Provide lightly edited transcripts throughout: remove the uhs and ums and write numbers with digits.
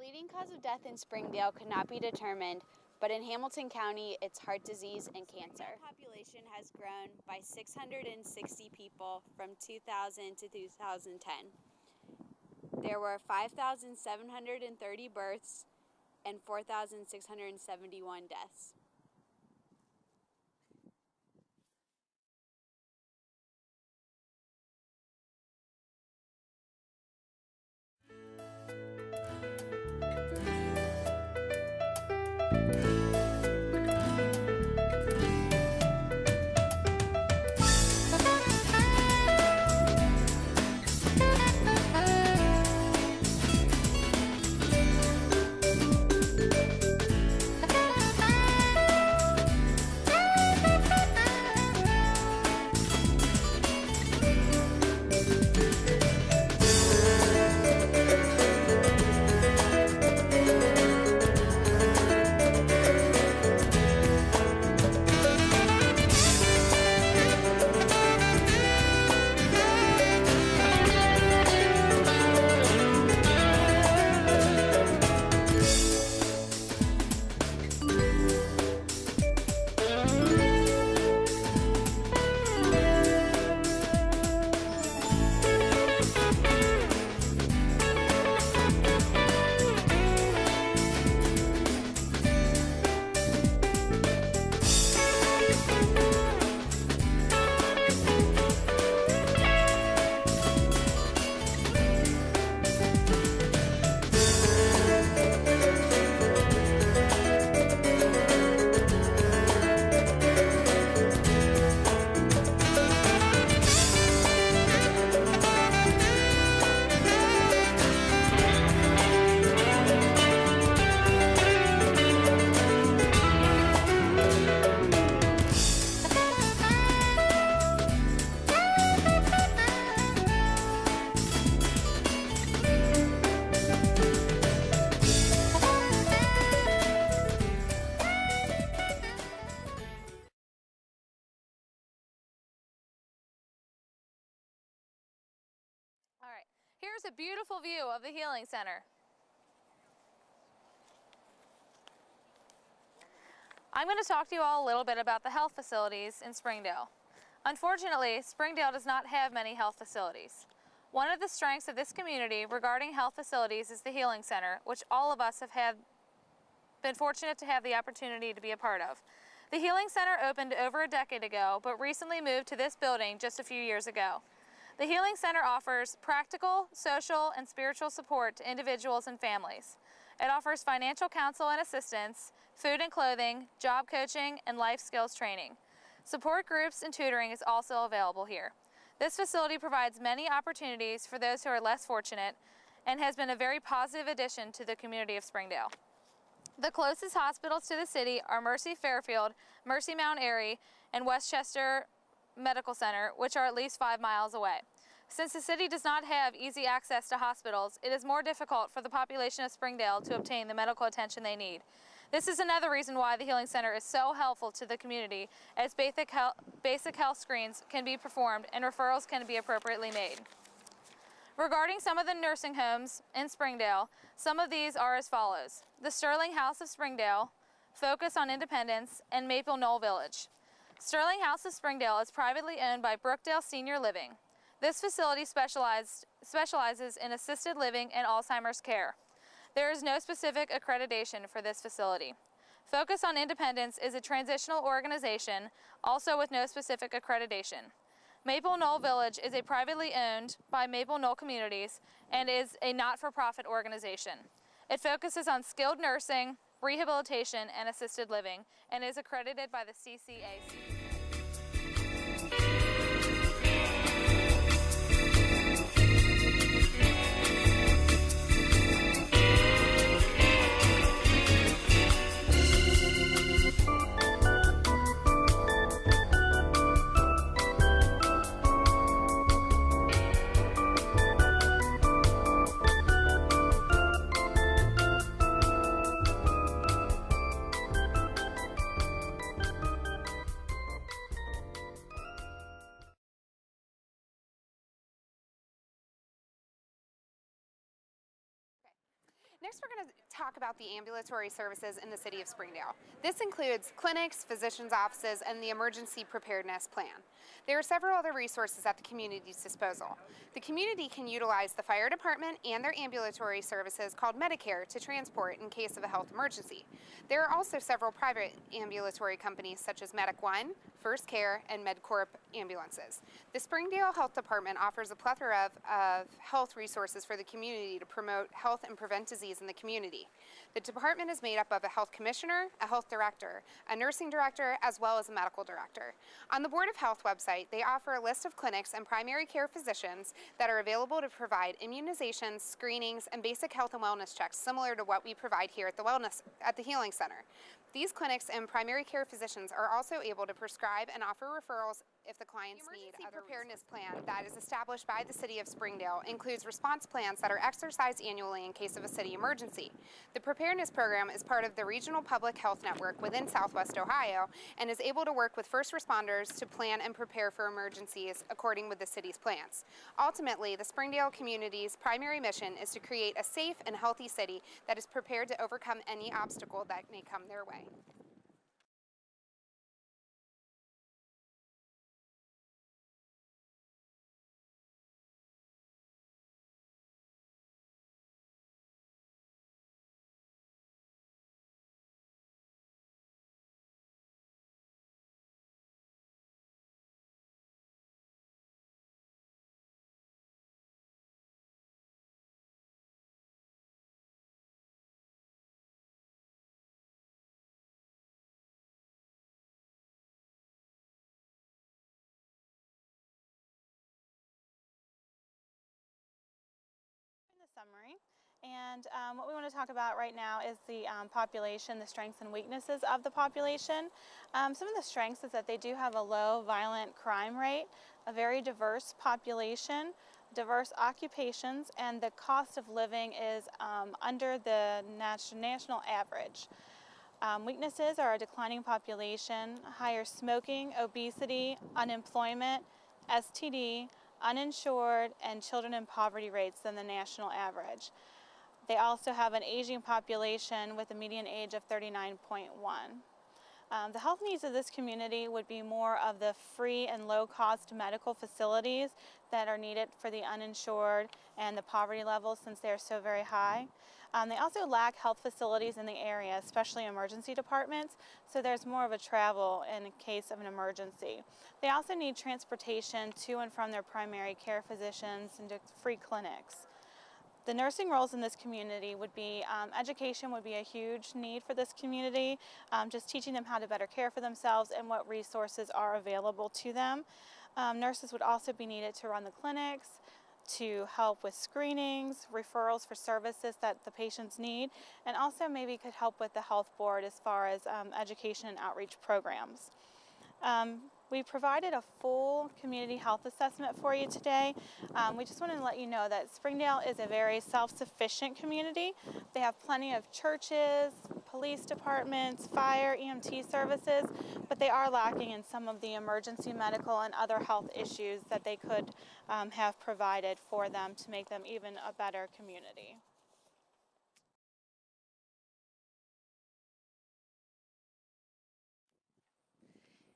leading cause of death in Springdale could not be determined, but in Hamilton County, it's heart disease and cancer. The population has grown by 660 people from 2000 to 2010. There were 5,730 births and 4,671 deaths. All right, here's a beautiful view of the Healing Center. I'm going to talk to you all a little bit about the health facilities in Springdale. Unfortunately, Springdale does not have many health facilities. One of the strengths of this community regarding health facilities is the Healing Center, which all of us have been fortunate to have the opportunity to be a part of. The Healing Center opened over a decade ago, but recently moved to this building just a few years ago. The Healing Center offers practical, social, and spiritual support to individuals and families. It offers financial counsel and assistance, food and clothing, job coaching, and life skills training. Support groups and tutoring is also available here. This facility provides many opportunities for those who are less fortunate and has been a very positive addition to the community of Springdale. The closest hospitals to the city are Mercy Fairfield, Mercy Mount Airy, and Westchester Medical Center, which are at least 5 miles away. Since the city does not have easy access to hospitals, it is more difficult for the population of Springdale to obtain the medical attention they need. This is another reason why the Healing Center is so helpful to the community, as basic health screens can be performed and referrals can be appropriately made. Regarding some of the nursing homes in Springdale, some of these are as follows: the Sterling House of Springdale, Focus on Independence, and Maple Knoll Village. Sterling House of Springdale is privately owned by Brookdale Senior Living. This facility specializes in assisted living and Alzheimer's care. There is no specific accreditation for this facility. Focus on Independence is a transitional organization, also with no specific accreditation. Maple Knoll Village is a privately owned by Maple Knoll Communities and is a not-for-profit organization. It focuses on skilled nursing, rehabilitation, and assisted living, and is accredited by the CCAC. Next, we're going to talk about the ambulatory services in the city of Springdale. This includes clinics, physicians' offices, and the emergency preparedness plan. There are several other resources at the community's disposal. The community can utilize the fire department and their ambulatory services called Medicare to transport in case of a health emergency. There are also several private ambulatory companies such as Medic One, First Care, and MedCorp ambulances. The Springdale Health Department offers a plethora of health resources for the community to promote health and prevent disease in the community. The department is made up of a health commissioner, a health director, a nursing director, as well as a medical director. On the Board of Health website, they offer a list of clinics and primary care physicians that are available to provide immunizations, screenings, and basic health and wellness checks similar to what we provide here at the Healing Center. These clinics and primary care physicians are also able to prescribe and offer referrals if the clients need other preparedness plan that is established by the City of Springdale includes response plans that are exercised annually in case of a city emergency. The preparedness program is part of the Regional Public Health Network within Southwest Ohio and is able to work with first responders to plan and prepare for emergencies according with the city's plans. Ultimately, the Springdale community's primary mission is to create a safe and healthy city that is prepared to overcome any obstacle that may come their way. Summary. And what we want to talk about right now is the population, the strengths and weaknesses of the population. Some of the strengths is that they do have a low violent crime rate, a very diverse population, diverse occupations, and the cost of living is under the national average. Weaknesses are a declining population, higher smoking, obesity, unemployment, STD, uninsured, and children in poverty rates than the national average. They also have an aging population with a median age of 39.1. The health needs of this community would be more of the free and low-cost medical facilities that are needed for the uninsured and the poverty levels since they are so very high. They also lack health facilities in the area, especially emergency departments, so there's more of a travel in case of an emergency. They also need transportation to and from their primary care physicians and to free clinics. The nursing roles in this community would be, education would be a huge need for this community, just teaching them how to better care for themselves and what resources are available to them. Nurses would also be needed to run the clinics, to help with screenings, referrals for services that the patients need, and also maybe could help with the health board as far as education and outreach programs. We provided a full community health assessment for you today. We just wanted to let you know that Springdale is a very self-sufficient community. They have plenty of churches, police departments, fire, EMT services, but they are lacking in some of the emergency medical and other health issues that they could have provided for them to make them even a better community.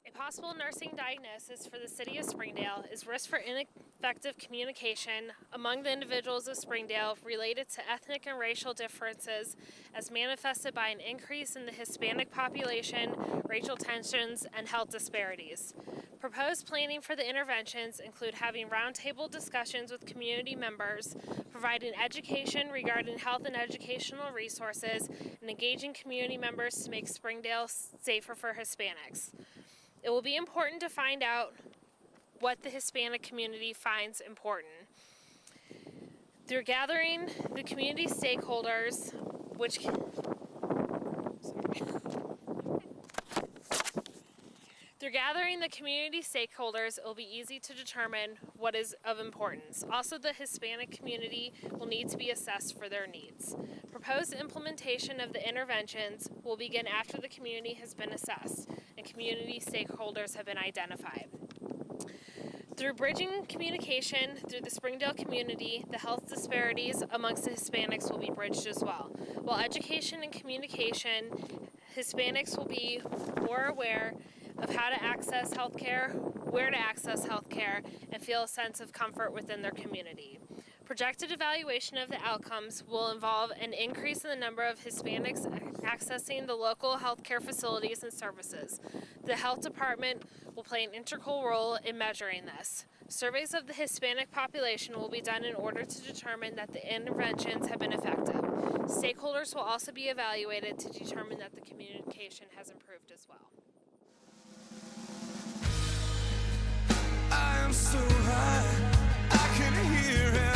A possible nursing diagnosis for the city of Springdale is risk for ineffective communication among the individuals of Springdale related to ethnic and racial differences as manifested by an increase in the Hispanic population, racial tensions, and health disparities. Proposed planning for the interventions include having roundtable discussions with community members, providing education regarding health and educational resources, and engaging community members to make Springdale safer for Hispanics. It will be important to find out what the Hispanic community finds important. Through gathering the community stakeholders, it will be easy to determine what is of importance. Also, the Hispanic community will need to be assessed for their needs. Proposed implementation of the interventions will begin after the community has been assessed and community stakeholders have been identified. Through bridging communication through the Springdale community, the health disparities amongst the Hispanics will be bridged as well. While education and communication, Hispanics will be more aware of how to access healthcare, where to access healthcare, and feel a sense of comfort within their community. Projected evaluation of the outcomes will involve an increase in the number of Hispanics accessing the local healthcare facilities and services. The health department will play an integral role in measuring this. Surveys of the Hispanic population will be done in order to determine that the interventions have been effective. Stakeholders will also be evaluated to determine that the communication has improved as well. I am so high, I can hear heaven.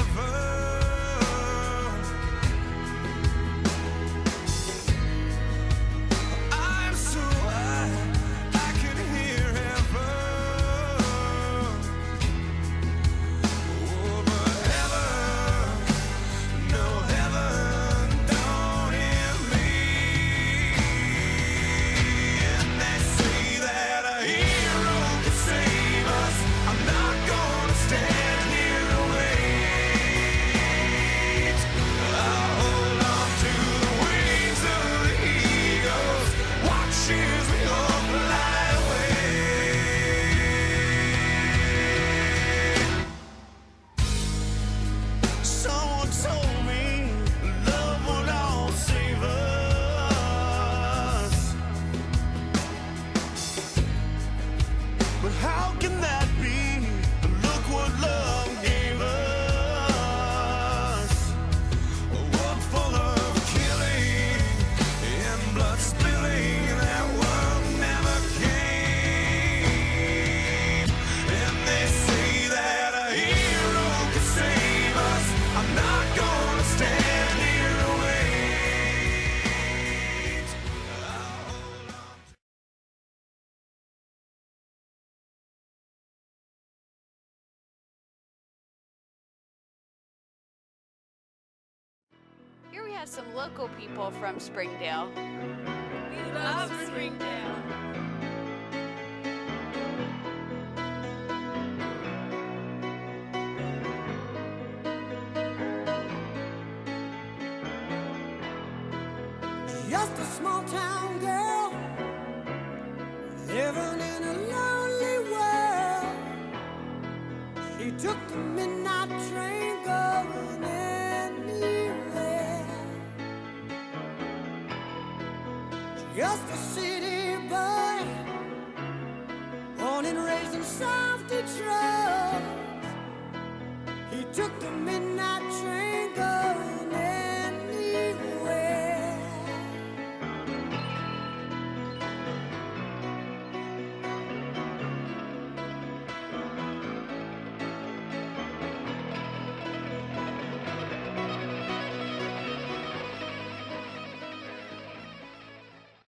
I am so high, I can hear heaven. Oh, but heaven, no heaven, don't hear me. And they say that a hero can save us. I'm not gonna stand here and wait. I'll hold on to the wings of the eagles. Watch as we all fly away. Someone told me love would all save us. But how can that be? Look what love gave us. A world full of killing and blood spilling. That world never came. And they say that a hero can save us. I'm not gonna stand here and wait. I'll hold on. Here we have some local people from Springdale. We love Springdale. Just a small town girl living in a lonely world. She took the midnight train going anywhere. Just a city boy, born and raised in South Detroit. He took the midnight